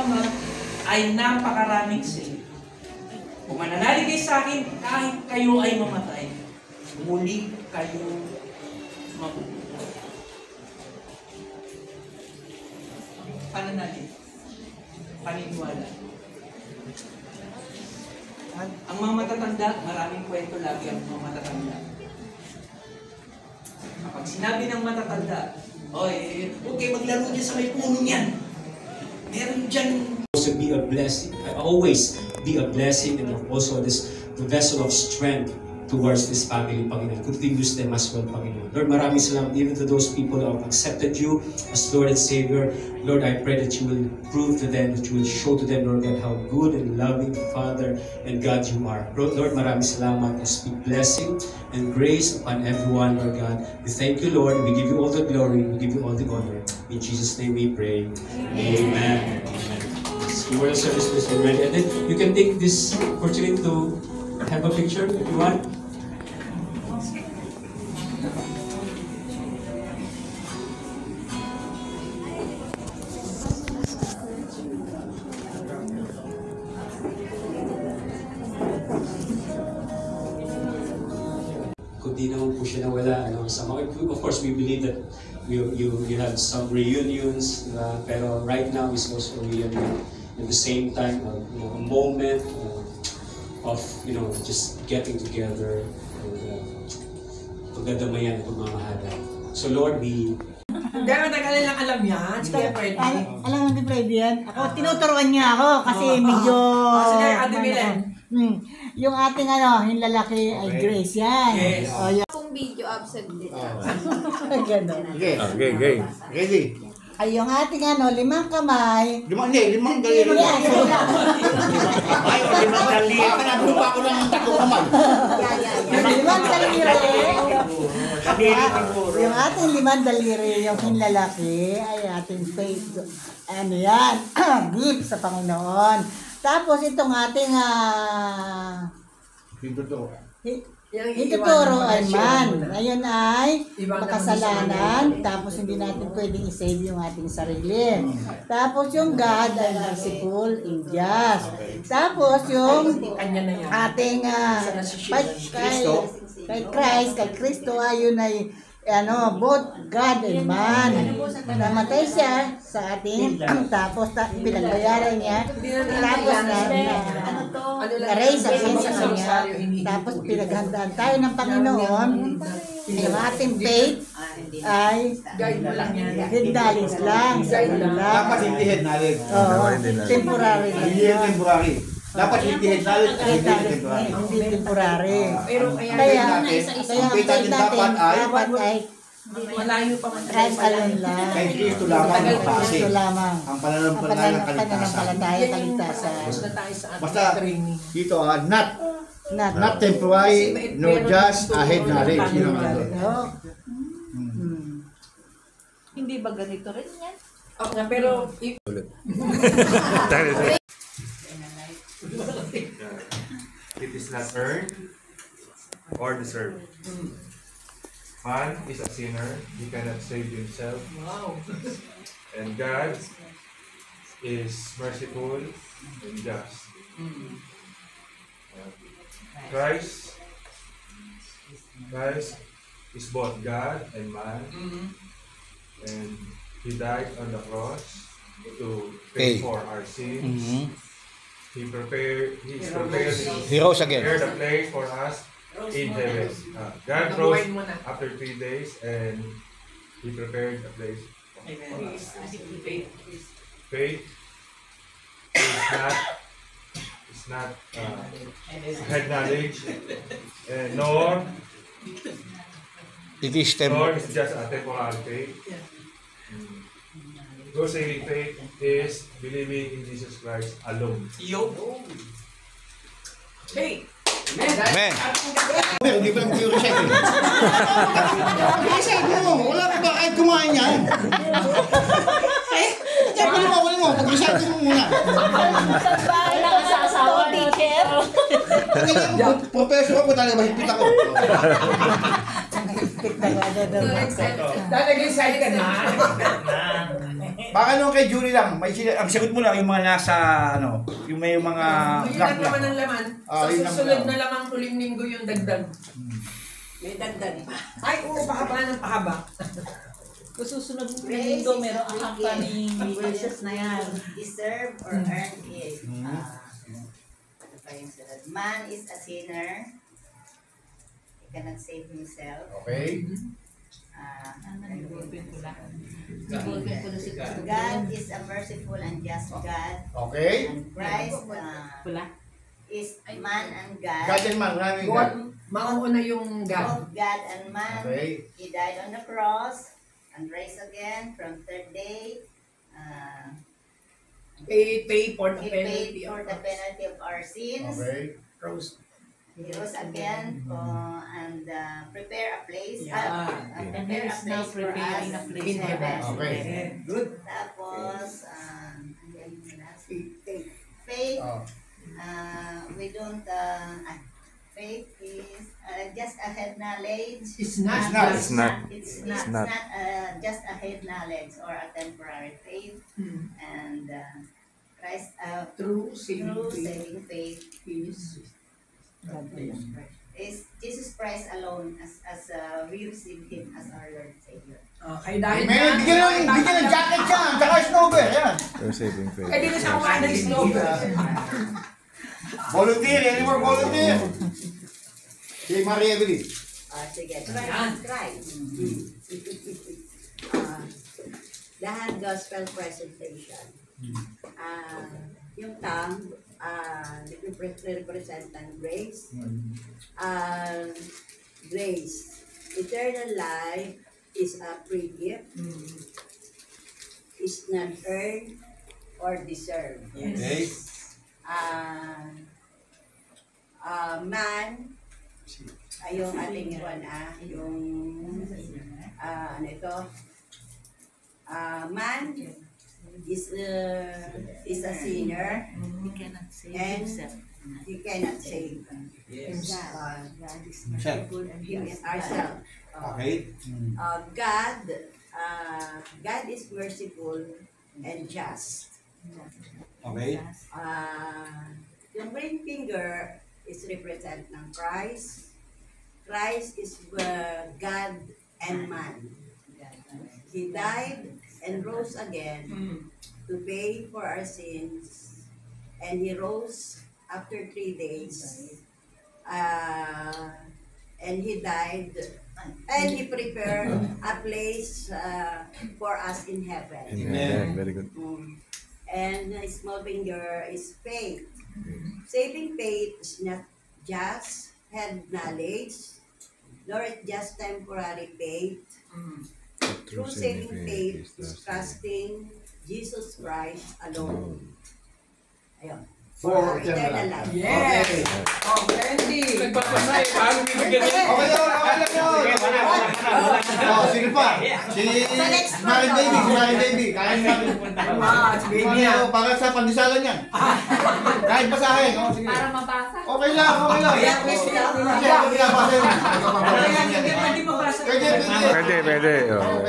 Ama ay napakaraming sa'yo. Kung mananalig kayo sa akin, kahit kayo ay mamatay, muli kayo mabubuhay. Pananalig. Paniniwala. Ang mga matatanda, maraming kwento lagi ang mga matatanda. Kapag sinabi ng matatanda, okay, maglaro niya sa may puno niyan. Meron dyan. Also be a blessing. Always be a blessing and also the vessel of strength towards this family, Panginoon. Could we use them as well, Panginoon? Lord, maraming salamat even to those people who have accepted you as Lord and Savior. Lord, I pray that you will prove to them, that you will show to them, Lord God, how good and loving Father and God you are. Lord, maraming salamat. I speak blessing and grace upon everyone, Lord God. We thank you, Lord. We give you all the glory. We give you all the honor. In Jesus' name we pray. Amen. Memorial service is ready. And then you can take this opportunity to have a picture if you want. Kundi naman po siya nawala. Of course, we believe that you have some reunions, pero right now is also a reunion. At the same time, a moment of just getting together and pagdadamayan, pagmamahalan. So Lord, we... Hindi, matagal lang alam yan. Sige, pwede. Alam mo, di pwede yan. Ako, tinuturuan niya ako kasi medyo... Sige, Ate Milen. Yung ating yung lalaki ay Grace yan. Yes. Kung video absent din. Ganon. Okay. Ready? Ay, yung ating 5 kamay. Limang daliri. Ay, 5 daliri. Panablo pa ako ng 3 kamay. 5 daliri. Yung ating 5 daliri, yung hinlalaki, ay ating faith. Ano yan? Gift sa Panginoon. Tapos itong ating ituturoan man. Ngayon ay makasalanan. Tapos hindi natin pwedeng i-save yung ating sarili. Tapos yung God ay merciful in just. Tapos yung ating kay Christ, kay Kristo, ayun ay both God and man. Namatay siya sa ating, tapos pinagbayaran niya, tapos na-raise again sa kanya, tapos pinaghandaan tayo ng Panginoon. Yung ating faith ay head knowledge lang. Dapat hindi head knowledge. Temporary lang yun. Temporary. Dapat hindi head knowledge. Hindi temporary. Kaya ang faith natin dapat ay malayo pa man. kahit alon lang. Kay Kristo lamang ang base. Kristo lamang. Ang pananampalataya ng kaligtasan. Pananampalataya ng kaligtasan. Basta dito, not temporary, no just head knowledge. Hindi ba ganito rin yan? Okay, pero... It is not earned or deserved. Man is a sinner, he cannot save himself. Wow. And God is merciful and just. Christ is both God and man. And he died on the cross to pay for our sins. He rose again. prepared a place for us in heaven. God rose after 3 days and he prepared a place for us. Faith is not head knowledge, nor It is it's just a temporary faith. True saving faith is believing in Jesus Christ alone. Hey! Amen. Hindi ko lang i-recite eh. I-recite mo. Wala ka ba kahit kumain yan? Kunin mo. Pag-recite mo muna. Wala ka sa asawa, teacher. Professor ako talaga, mahigpit ako. Talagang sali ka na. Baka nung kay Julie lang, ang sagot mo lang yung mga nasa, ano, yung may mga Yun lang naman ang laman. Ah, Sa yun lang susunod lang. na lamang huling linggo yung dagdag. May dagdag pa. Ay, oo, pahaba ng pahaba. Kung susunod mo linggo, meron ang kaming verses na yan. Deserve or earn it. Mm. Ano pa yung sunod? Man is a sinner. He cannot save himself. Okay. God is a merciful and just God. Okay. And Christ is man and God. God and man, maraming God. God, mauna yung God. Both God and man. Okay. He died on the cross and raised again from third day. Pay for the He penalty. paid for the penalty of our sins. Okay. Rose. He rose again and prepare a place. Yeah. Prepare a place for us in heaven. Okay. Good. Tapos, faith, Oh. we don't, faith is just a head knowledge. It's not. It's not. It's It's not not. just a head knowledge or a temporary faith. And Christ, True saving true faith saving faith is Jesus Christ alone as we receive Him as our Lord and Savior. Kaya dahil May bigyan ng jacket yan, tsaka snowball, yan. You're saving faith. Kaya di na siya kumain ng snow. Volunteer, any more volunteer? Si Maria Evelyn. Sige, Yan. Christ. Lahat gospel presentation. Yung tongue, represent ng grace. Grace. Eternal life is a free gift. It's not earned or deserved. Okay. Man, ay yung ating yung ano ito, man is a sinner He cannot save and himself. he cannot save ourselves. Okay. God is merciful and just. Okay. Yung ring finger is represent ng Christ. Christ is God and man. He died and rose again to pay for our sins. And He rose after 3 days. And He died and He prepared a place for us in heaven. Amen. Very good. And small finger is faith. Saving faith is not just head knowledge, nor it just temporary faith. True saving faith is trusting Jesus Christ alone. Ayun. For eternal life. Yes! Oh, Candy! Nagpapasay, paano bibigyan niya? Okay lang yun. Oh, sino pa? Si Marin Baby, Kaya natin. Si baby yan. Para sa pandisalan yan. Kahit basahin. Oh, sige. Para mabasa. Okay lang. Ayan, please, Kasi ako pinapasa yun. Hindi mabasa. Pwede. Pwede. Oh.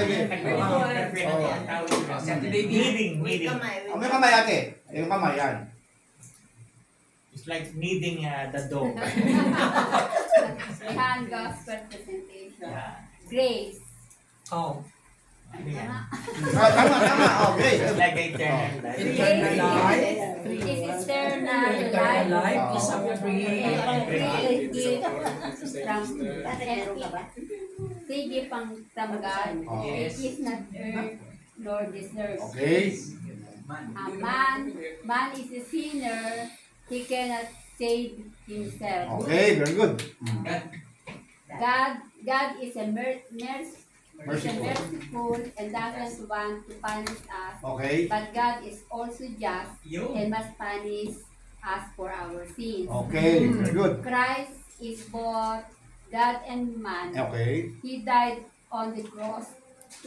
With kamay. May kamay ate. Yung kamay yan. It's like kneading the dough. Hand gospel presentation. Yeah. Grace. Oh. Tama. Okay. It's like eternal life. Eternal life. Is eternal Eternal life life. is a free Free gift from God. It is not earned nor deserved. Okay. Man is a sinner. He cannot save himself. Okay, very good. God is a merciful and doesn't want to punish us. Okay. But God is also just and must punish us for our sins. Okay, very good. Christ is both God and man. Okay. He died on the cross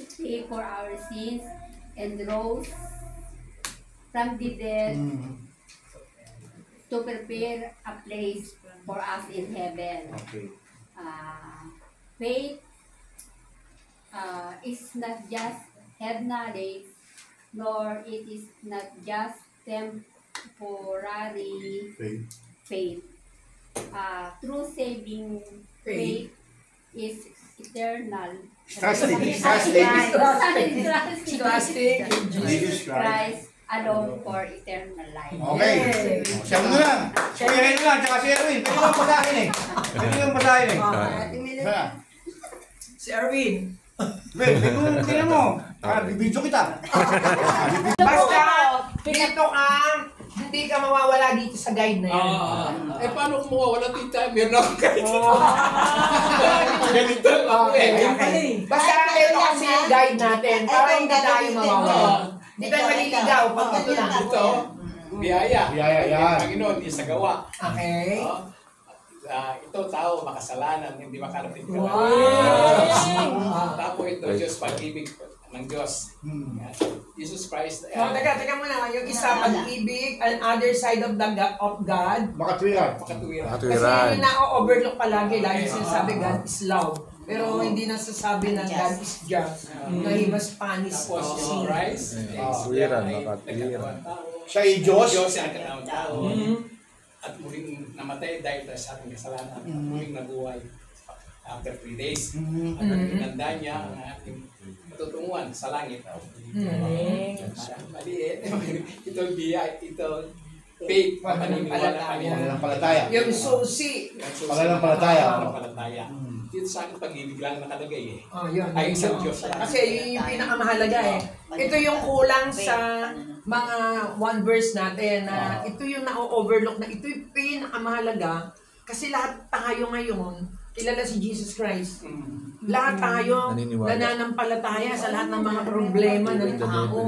to pay for our sins and rose from the dead to prepare a place for us in heaven. Okay. Faith is not just head knowledge nor it is not just temporary faith. True saving faith is eternal. Trusting in Trusting in Jesus Christ. Alone for eternal life. Okay. Siya mo na lang. Kuya Ray na lang, tsaka si Erwin. Pwede yung pasahin eh. Pwede yung pasahin eh. Sana. Si Erwin. Ben, tingnan mo. Bibidyo kita. Basta, dito ka, hindi ka mawawala dito sa guide na yan. Paano kung mawawala dito? Meron akong kahit ganito. Basta ito kasi yung guide natin para hindi tayo mawawala. Hindi tayo maliligaw pag ito na. Ito, biyaya. Biyaya, yan. Panginoon, isagawa. Okay. Ito tao, makasalanan, hindi makalapit ka. Tapos ito, Diyos, pag-ibig ng Diyos. Jesus Christ. Teka muna. Yung isa, pag-ibig, an other side of God. Makatwiran. Kasi yun yung na-overlook palagi. Lagi sinasabi God is love. Pero hindi nasasabi na God is just. Na He was punished. Tapos Jesus Christ. Siya ay Diyos. Diyos ang katawang tao. At muling namatay dahil sa ating kasalanan. Muling nabuhay after 3 days. At inanda niya ang ating matutunguhan sa langit. Maliit. Ito biya, ito faith, Pananampalataya. Yung susi. Pananampalataya. Dito sa akin pag-ibig lang nakalagay eh. Yun. Ay isang Diyos lang. Kasi yun yung pinakamahalaga eh. Ito yung kulang sa mga one verse natin na ito yung na-overlook na ito yung pinakamahalaga kasi lahat tayo ngayon kilala si Jesus Christ. Lahat tayo nananampalataya sa lahat ng mga problema ng tao.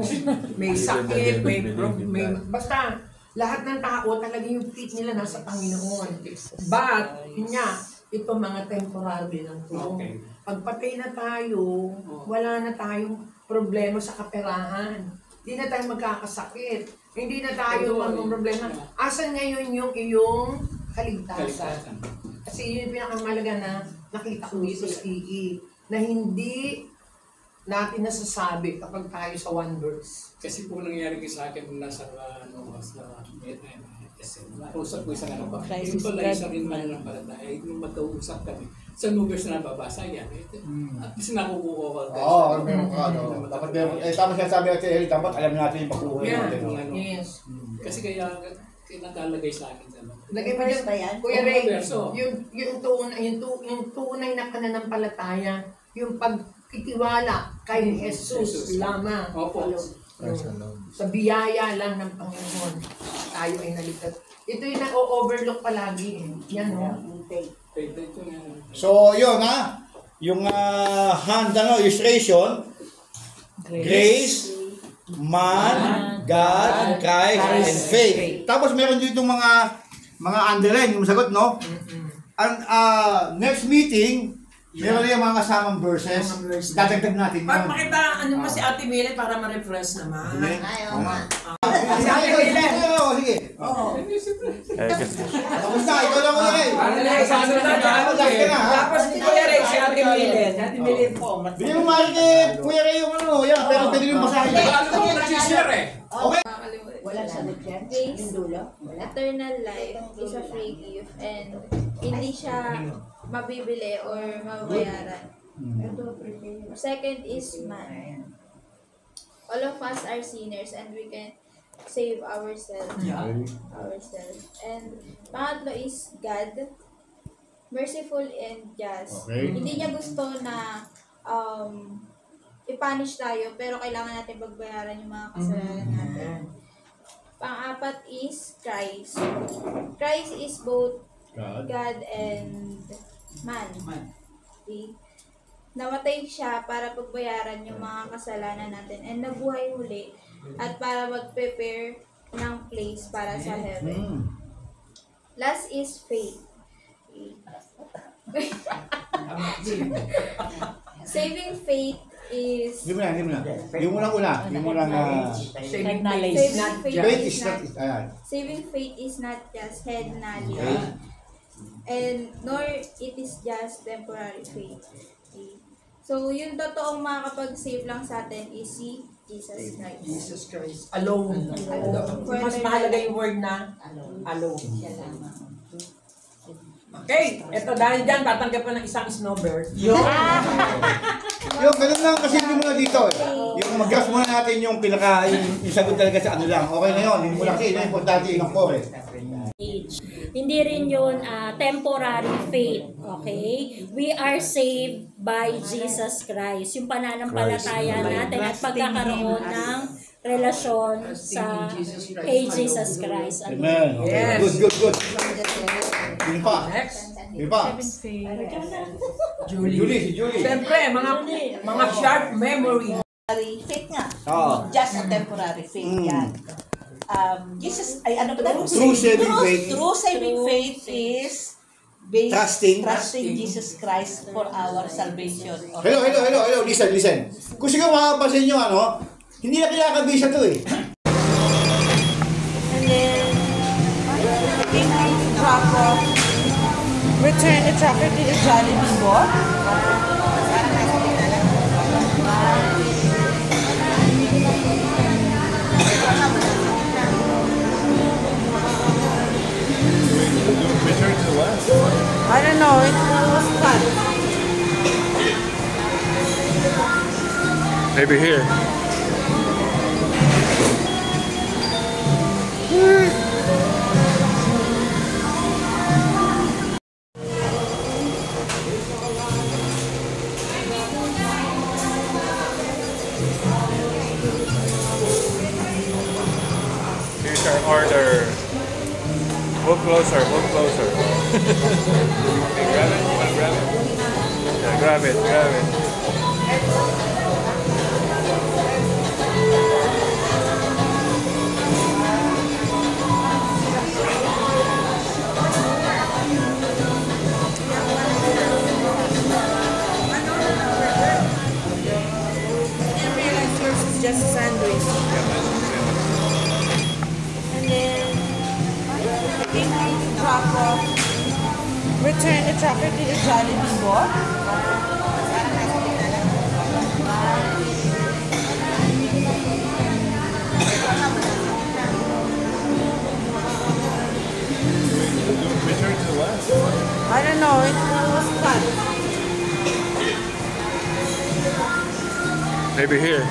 May sakit, may basta lahat ng tao talaga yung faith nila nasa Panginoon. But, yun nga, ito mga temporary lang to. Pagpatay na tayo, wala na tayong problema sa kaperahan. Hindi na tayo magkakasakit. Hindi na tayo problema. Asan ngayon yung iyong kaligtasan? Kasi yun yung pinakamalaga na nakita ko dito sa EE na hindi natin nasasabi kapag tayo sa one verse. Kasi po nangyari sa akin nung nasa usap ko isang ano ba? Yung pala isa rin mananampalataya. Nung magkausap kami, sa numbers na nababasa yan. At least nakukuha ko. Oo, meron ka. Dapat meron. Tama siya sabi natin, dapat alam natin yung pagkukuha natin. Yes. Kasi kaya nakalagay sa akin. Lagay pa yan? Kuya Ray, yung tunay na pananampalataya, yung pagtitiwala kay Jesus lamang. Opo. Sa biyaya lang ng Panginoon, tayo ay naligtas. Ito yung na-overlook palagi. Yan o. So, yun ha. Yung illustration, grace, man, God, Christ, and faith. Tapos meron dito mga underline, yung sagot, no? And next meeting, meron na yung mga kasamang verses. Dadagdag natin yun. Makita mo si Ate Mili para ma-refresh naman. Oo nga. Sige. Tapos na, ikaw lang ulit. Tapos si Kuya Ray, si Ate Mili. Ate Mili po. Bili mo mahal kay Kuya Ray yung ano, yan, pero pwede yung masahin. Ano mo nagsishare eh? Okay. Wala sagot yan? Grace, Yung dulo? Wala? eternal life is a free gift and hindi siya mabibili or mababayaran. Second is man. All of us are sinners and we can save ourselves. And pangatlo is God, merciful and just. Okay. Hindi niya gusto na i-punish tayo pero kailangan natin pagbayaran yung mga kasalanan natin. Pang-apat is Christ. Christ is both God and man. Okay? Namatay siya para pagbayaran yung mga kasalanan natin and nabuhay muli at para mag-prepare ng place para sa heaven. Last is faith. Okay. Saving faith is Hindi mo na. Yung una. Saving Faith is not, saving faith is not just head knowledge and nor it is just temporary faith. Okay. So, yung totoong makakapag-save lang sa atin is si Jesus Christ. Jesus Christ. Alone. Mas mahalaga yung word na alone. Okay, eto dahil dyan, tatanggap ka ng isang snowbird. Yung ganun lang kasi hindi muna dito eh. Yung mag-grasp muna natin yung pinaka, yung sagot talaga sa ano lang. Okay na yun, hindi mo lang kasi yun, importante yung core eh. Hindi rin yun temporary faith, okay? We are saved by Jesus Christ. Yung pananampalataya natin at pagkakaroon ng relasyon sa kay Jesus Christ. Amen. Okay. Yes. Good. Yun pa. Next. Yun pa. Julie. Siyempre, mga sharp memory. Faith nga. Oo. Just a temporary faith yan. Jesus, ay ano ba? True saving faith. True saving faith is based, trusting Jesus Christ for our salvation. Okay? Hello. Listen. Kung siguro makapasin nyo ano, hindi na kinakabisa to eh. And then, drop off, return the tracker to the Jollibee board. Return to the west. I don't know, it was fun. Maybe here. Here's our order. Move closer. Okay, grab it. You wanna grab it? Yeah, grab it. Just a sandwich. And then, drop off, return the tracker to the Jollibee board. Return to the west. I don't know, it was fun. Maybe here.